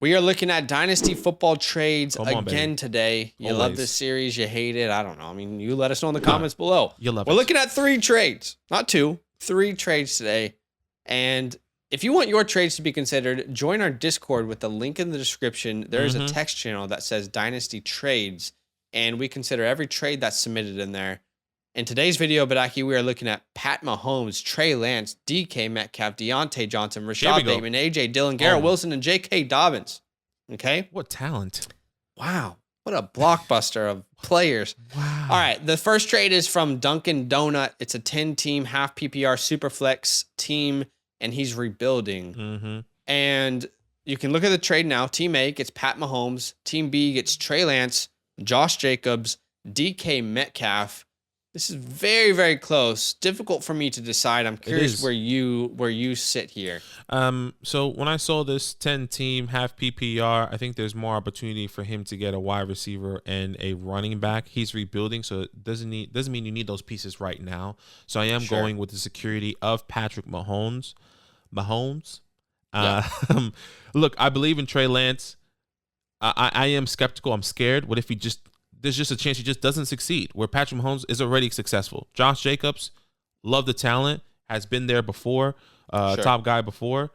We are looking at Dynasty football trades Come on, again baby. today. You love this Always. series, you hate it. I don't know. I mean, you let us know in the comments below. You love We're it. looking at 3 trades, not 2, 3 trades today. And if you want your trades to be considered, join our Discord with the link in the description. There is a text channel that says Dynasty Trades, and we consider every trade that's submitted in there. In today's video, Badaki, we are looking at Pat Mahomes, Trey Lance, DK Metcalf, Deontay Johnson, Rashad Bateman, AJ Dillon, Garrett Wilson, and J.K. Dobbins. Okay? What talent. Wow. What a blockbuster of players. Wow. All right. The first trade is from Dunkin' Donut. It's a 10-team, half PPR, Superflex team, and he's rebuilding. And you can look at the trade now. Team A gets Pat Mahomes. Team B gets Trey Lance, Josh Jacobs, DK Metcalf. This is very, very close. Difficult for me to decide. I'm curious where you sit here. So when I saw this 10-team half PPR, I think there's more opportunity for him to get a wide receiver and a running back. He's rebuilding, so it doesn't mean you need those pieces right now. So I am going with the security of Patrick Mahomes. Look, I believe in Trey Lance. I am skeptical. I'm scared. What if there's just a chance he just doesn't succeed, where Patrick Mahomes is already successful. Josh Jacobs, love the talent, has been there before, top guy before,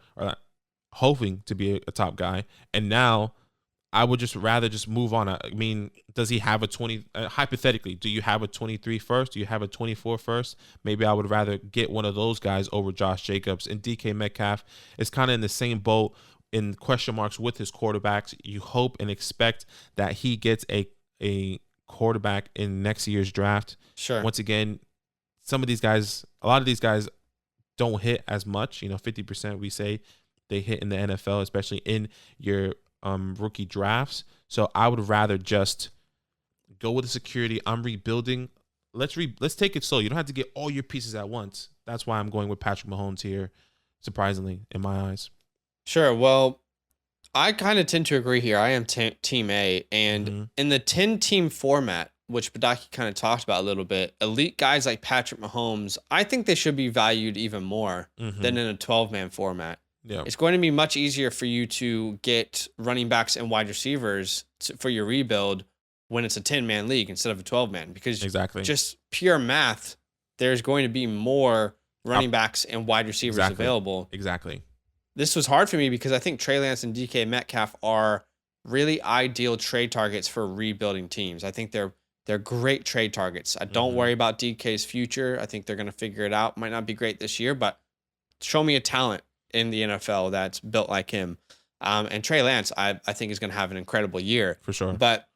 hoping to be a top guy. And now I would just rather just move on. I mean, does he have a 20? Hypothetically, do you have a 23 first? Do you have a 24 first? Maybe I would rather get one of those guys over Josh Jacobs. And DK Metcalf is kind of in the same boat, in question marks with his quarterbacks. You hope and expect that he gets a quarterback in next year's draft. Once again, a lot of these guys don't hit as much. 50% we say they hit in the NFL, especially in your rookie drafts. So I would rather just go with the security. I'm rebuilding. Let's take it slow. You don't have to get all your pieces at once. That's why I'm going with Patrick Mahomes here, surprisingly, in my eyes. Sure. Well, I kind of tend to agree here. I am Team A. And in the 10-team format, which Badaki kind of talked about a little bit, elite guys like Patrick Mahomes, I think they should be valued even more than in a 12-man format. Yeah. It's going to be much easier for you to get running backs and wide receivers for your rebuild when it's a 10-man league instead of a 12-man, because just pure math, there's going to be more running backs and wide receivers available. This was hard for me because I think Trey Lance and DK Metcalf are really ideal trade targets for rebuilding teams. I think they're great trade targets. I don't worry about DK's future. I think they're going to figure it out. Might not be great this year, but show me a talent in the NFL that's built like him. And Trey Lance, I think, is going to have an incredible year. For sure. But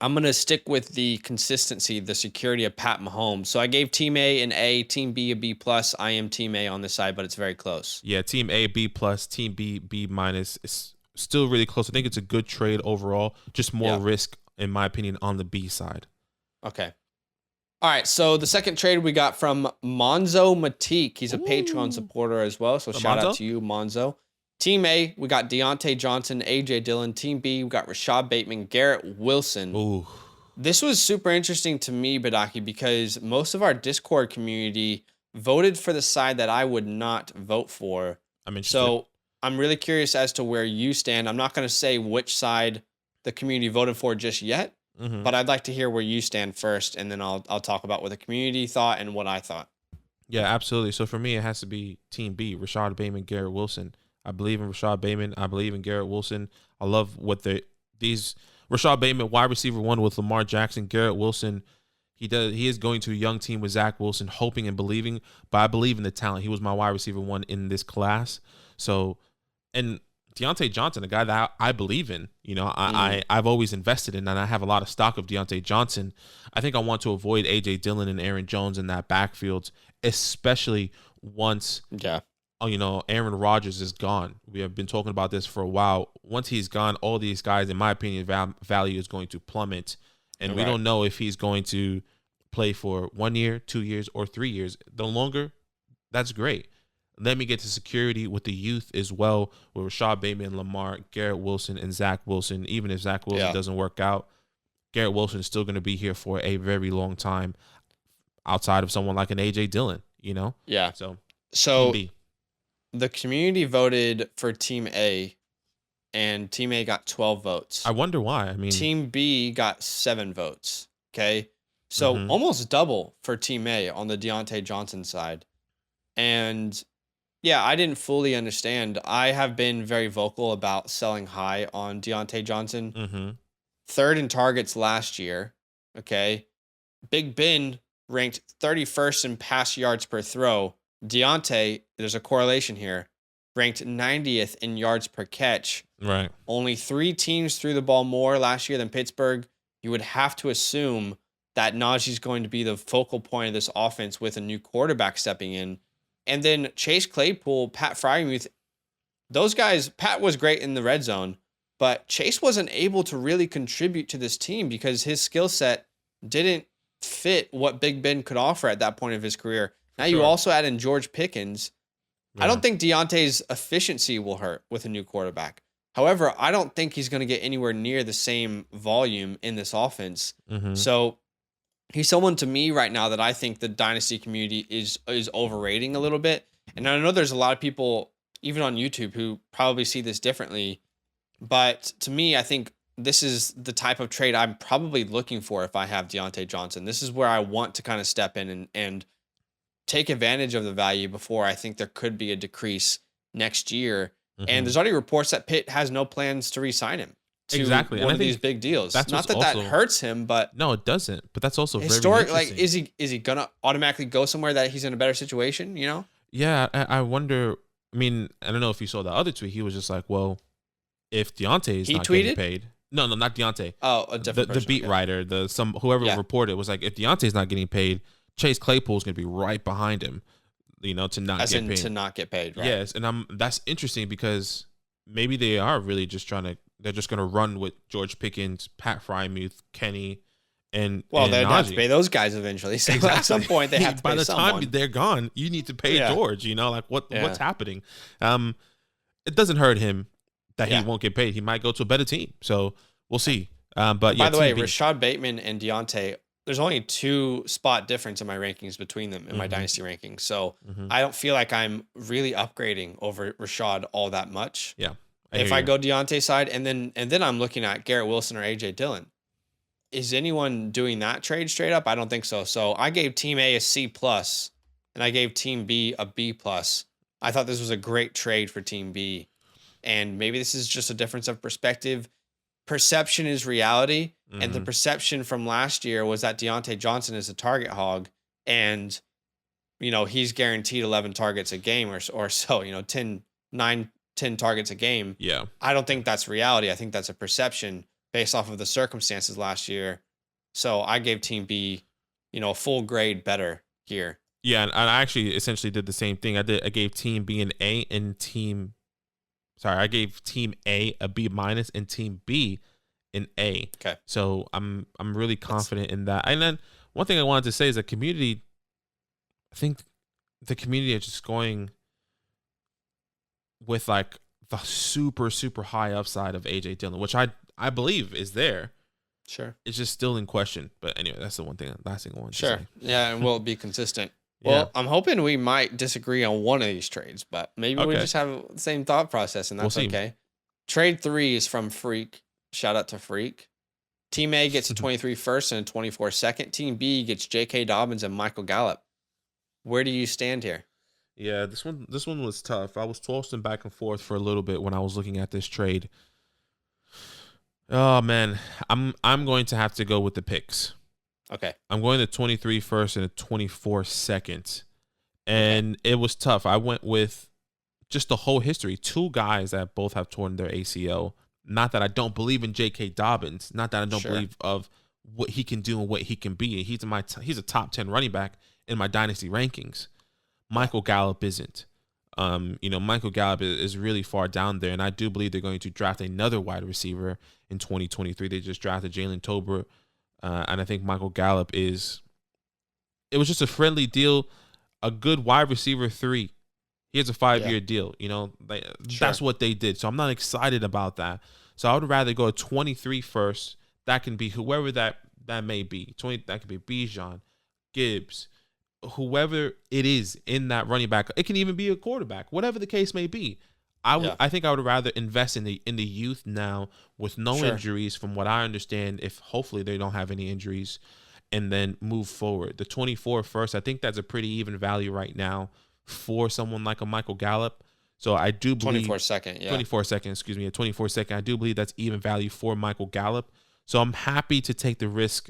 I'm going to stick with the consistency, the security of Pat Mahomes. So I gave Team A an A, Team B a B+. I am Team A on this side, but it's very close. Yeah, Team A, B+, Team B, B-. Is still really close. I think it's a good trade overall. Just more risk, in my opinion, on the B side. Okay. All right, so the second trade we got from Monzo Matique. He's a Patreon supporter as well, so shout out to you, Monzo. Team A, we got Deontay Johnson, AJ Dillon. Team B, we got Rashad Bateman, Garrett Wilson. Ooh. This was super interesting to me, Badaki, because most of our Discord community voted for the side that I would not vote for. So I'm really curious as to where you stand. I'm not going to say which side the community voted for just yet, but I'd like to hear where you stand first, and then I'll talk about what the community thought and what I thought. Yeah, absolutely. So for me, it has to be Team B, Rashad Bateman, Garrett Wilson. I believe in Rashad Bateman. I believe in Garrett Wilson. I love what Rashad Bateman, wide receiver 1 with Lamar Jackson. Garrett Wilson, he is going to a young team with Zach Wilson, hoping and believing, but I believe in the talent. He was my wide receiver 1 in this class. So, and Deontay Johnson, a guy that I believe in, I've always invested in, and I have a lot of stock of Deontay Johnson. I think I want to avoid AJ Dillon and Aaron Jones in that backfield, especially once Aaron Rodgers is gone. We have been talking about this for a while. Once he's gone, all these guys, in my opinion, value is going to plummet. And we don't know if he's going to play for 1 year, 2 years, or 3 years. The longer, that's great. Let me get to security with the youth as well, with Rashad Bateman, Lamar, Garrett Wilson, and Zach Wilson. Even if Zach Wilson doesn't work out, Garrett Wilson is still going to be here for a very long time outside of someone like an A.J. Dillon, Yeah. So the community voted for Team A and Team A got 12 votes. I wonder why. I mean, Team B got 7 votes. Okay. So almost double for Team A on the Deontay Johnson side. And yeah, I didn't fully understand. I have been very vocal about selling high on Deontay Johnson. 3rd in targets last year. Okay. Big Ben ranked 31st in pass yards per throw. Deontay, there's a correlation here, ranked 90th in yards per catch. Right. Only 3 teams threw the ball more last year than Pittsburgh. You would have to assume that Najee's going to be the focal point of this offense with a new quarterback stepping in. And then Chase Claypool, Pat Frymuth, those guys, Pat was great in the red zone, but Chase wasn't able to really contribute to this team because his skill set didn't fit what Big Ben could offer at that point of his career. Now you also add in George Pickens. Yeah. I don't think Deontay's efficiency will hurt with a new quarterback. However, I don't think he's going to get anywhere near the same volume in this offense. So he's someone to me right now that I think the Dynasty community is overrating a little bit. And I know there's a lot of people, even on YouTube, who probably see this differently. But to me, I think this is the type of trade I'm probably looking for if I have Deontay Johnson. This is where I want to kind of step in and take advantage of the value before I think there could be a decrease next year. And there's already reports that Pitt has no plans to re-sign him to one of these big deals. Not that hurts him, but no, it doesn't. But that's also historic. Very like, is he gonna automatically go somewhere that he's in a better situation? You know? Yeah, I wonder. I mean, I don't know if you saw the other tweet. He was just like, "Well, if Deontay is not getting paid, no, not Deontay. Oh, a different person, the beat writer, whoever reported was like, if Deontay's not getting paid, Chase Claypool's gonna be right behind him." To not get paid. To not get paid, right? Yes, and that's interesting because maybe they are really just they're just gonna run with George Pickens, Pat Frymuth, Kenny, and they'd Najee. have to pay those guys eventually. So at some point they have to pay By the someone. time they're gone, you need to pay George. What's happening? It doesn't hurt him that he won't get paid. He might go to a better team. So we'll see. But by the way, Rashad Bateman and Deontay, there's only 2 spot difference in my rankings between them in my Dynasty rankings. So I don't feel like I'm really upgrading over Rashad all that much. Yeah. If I go Deontay side and then I'm looking at Garrett Wilson or AJ Dillon. Is anyone doing that trade straight up? I don't think so. So I gave Team A a C+ and I gave Team B a B+. I thought this was a great trade for Team B. And maybe this is just a difference of perspective. Perception is reality. And the perception from last year was that Deontay Johnson is a target hog and, he's guaranteed 11 targets a game or so, 10 targets a game. Yeah. I don't think that's reality. I think that's a perception based off of the circumstances last year. So I gave Team B, a full grade better here. Yeah. And I actually essentially did the same thing. I gave Team B an A and I gave Team A a B- and Team B an A. Okay. So I'm really confident in that. And then one thing I wanted to say is that community, I think the community is just going with like the super, super high upside of AJ Dillon, which I believe is there. Sure. It's just still in question. But anyway, that's the last thing I wanted to say. Yeah, and will it be consistent? Well, I'm hoping we might disagree on one of these trades, but maybe we just have the same thought process, and that's okay. Trade 3 is from Freak. Shout out to Freak. Team A gets a 23 first and a 24 second. Team B gets J.K. Dobbins and Michael Gallup. Where do you stand here? Yeah, this one was tough. I was tossing back and forth for a little bit when I was looking at this trade. Oh man, I'm going to have to go with the picks. Okay. I'm going to 23 first and a 24 second. And it was tough. I went with just the whole history. 2 guys that both have torn their ACL. Not that I don't believe in J.K. Dobbins. Not that I don't believe of what he can do and what he can be. He's a top 10 running back in my Dynasty rankings. Michael Gallup isn't. Michael Gallup is really far down there, and I do believe they're going to draft another wide receiver in 2023. They just drafted Jalen Tolbert, and I think Michael Gallup it was just a friendly deal, a good wide receiver 3. He has a 5-year deal. That's what they did. So I'm not excited about that. So I would rather go a 23 first. That can be whoever that may be. That could be Bijan, Gibbs, whoever it is in that running back. It can even be a quarterback, whatever the case may be. I think I would rather invest in the youth now with no injuries, from what I understand, if hopefully they don't have any injuries, and then move forward. The 24 first, I think that's a pretty even value right now for someone like a Michael Gallup. So I do believe 24 second, a 24 second. I do believe that's even value for Michael Gallup. So I'm happy to take the risk,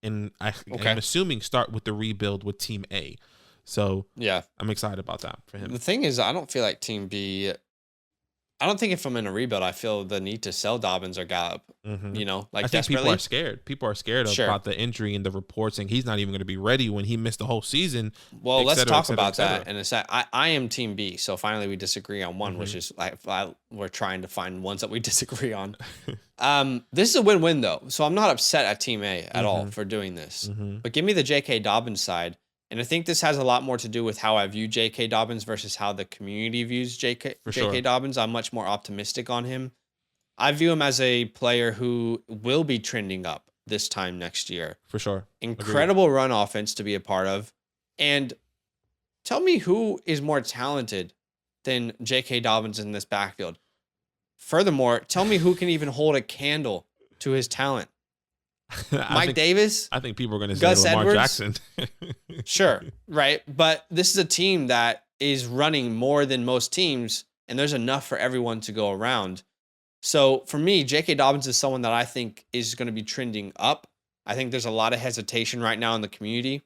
and I'm assuming start with the rebuild with Team A. So yeah, I'm excited about that for him. The thing is, I don't feel like Team B. I don't think if I'm in a rebuild, I feel the need to sell Dobbins or Gallup. You know, like I think people are scared. People are scared about the injury and the reports saying he's not even going to be ready when he missed the whole season. Well, let's talk about that. And it's that I am Team B. So finally, we disagree on one, which is we're trying to find ones that we disagree on. This is a win-win though, so I'm not upset at Team A at all for doing this. But give me the J.K. Dobbins side. And I think this has a lot more to do with how I view J.K. Dobbins versus how the community views J.K. Dobbins. I'm much more optimistic on him. I view him as a player who will be trending up this time next year. For sure. Incredible run offense to be a part of. And tell me who is more talented than J.K. Dobbins in this backfield. Furthermore, tell me who can even hold a candle to his talent. Mike Davis? I think people are going to say Lamar Jackson. Sure, right. But this is a team that is running more than most teams, and there's enough for everyone to go around. So for me, J.K. Dobbins is someone that I think is going to be trending up. I think there's a lot of hesitation right now in the community.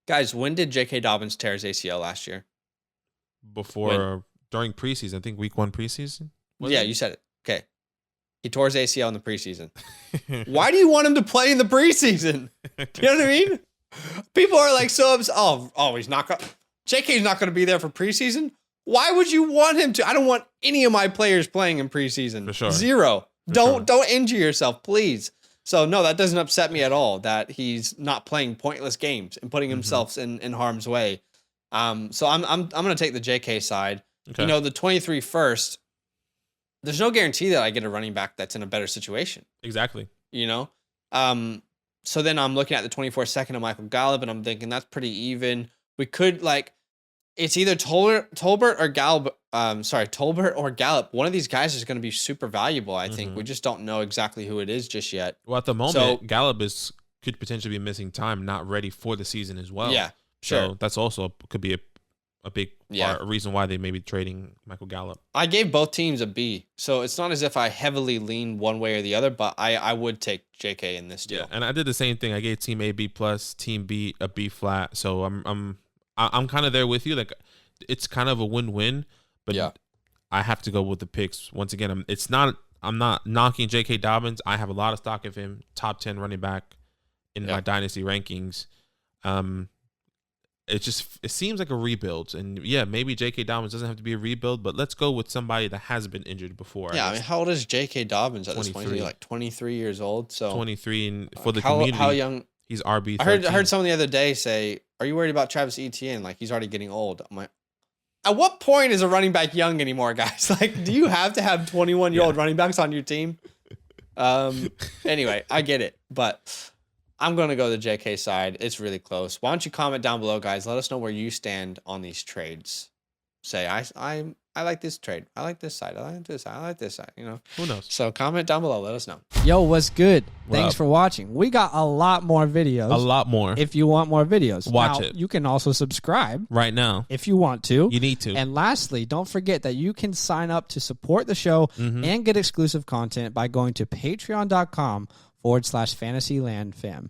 Guys, when did J.K. Dobbins tear his ACL last year? During preseason. I think week 1 preseason. You said it. Okay. He tore his ACL in the preseason. Why do you want him to play in the preseason? You know what I mean? People are like so upset. He's not going. JK's not going to be there for preseason. Why would you want him to? I don't want any of my players playing in preseason. For sure. Zero. Don't injure yourself, please. So no, that doesn't upset me at all that he's not playing pointless games and putting himself in harm's way. So I'm going to take the JK side. Okay. You know, the 23 first. There's no guarantee that I get a running back that's in a better situation. Exactly. You know? So then I'm looking at the 24 second of Michael Gallup, and I'm thinking that's pretty even. We could, it's either Tolbert or Gallup. Tolbert or Gallup. One of these guys is going to be super valuable, I think. We just don't know exactly who it is just yet. Well, at the moment, Gallup could potentially be missing time, not ready for the season as well. Yeah, sure. So that's also could be a big reason why they may be trading Michael Gallup. I gave both teams a B, so it's not as if I heavily lean one way or the other, but I would take JK in this deal. Yeah, and I did the same thing. I gave Team A B plus, Team B a B flat. So I'm kind of there with you. Like, it's kind of a win-win, but I have to go with the picks. Once again, I'm not knocking JK Dobbins. I have a lot of stock of him, top 10 running back in my dynasty rankings. It seems like a rebuild, and maybe J.K. Dobbins doesn't have to be a rebuild, but let's go with somebody that has been injured before. Yeah, I mean, how old is J.K. Dobbins at this point? He's like 23 years old. So 23, and for the community, how young? He's RB. I heard someone the other day say, "Are you worried about Travis Etienne? Like, he's already getting old." I'm like, at what point is a running back young anymore, guys? Like, do you have to have 21-year-old running backs on your team? Anyway, I get it, but I'm going to go the JK side. It's really close. Why don't you comment down below, guys? Let us know where you stand on these trades. Say, I like this trade. I like this side. I like this side. I like this side. You know, who knows? So comment down below. Let us know. Yo, what's good? Thanks for watching. We got a lot more videos. A lot more. If you want more videos, watch it. You can also subscribe right now if you want to. You need to. And lastly, don't forget that you can sign up to support the show and get exclusive content by going to patreon.com/FantasyLandFam.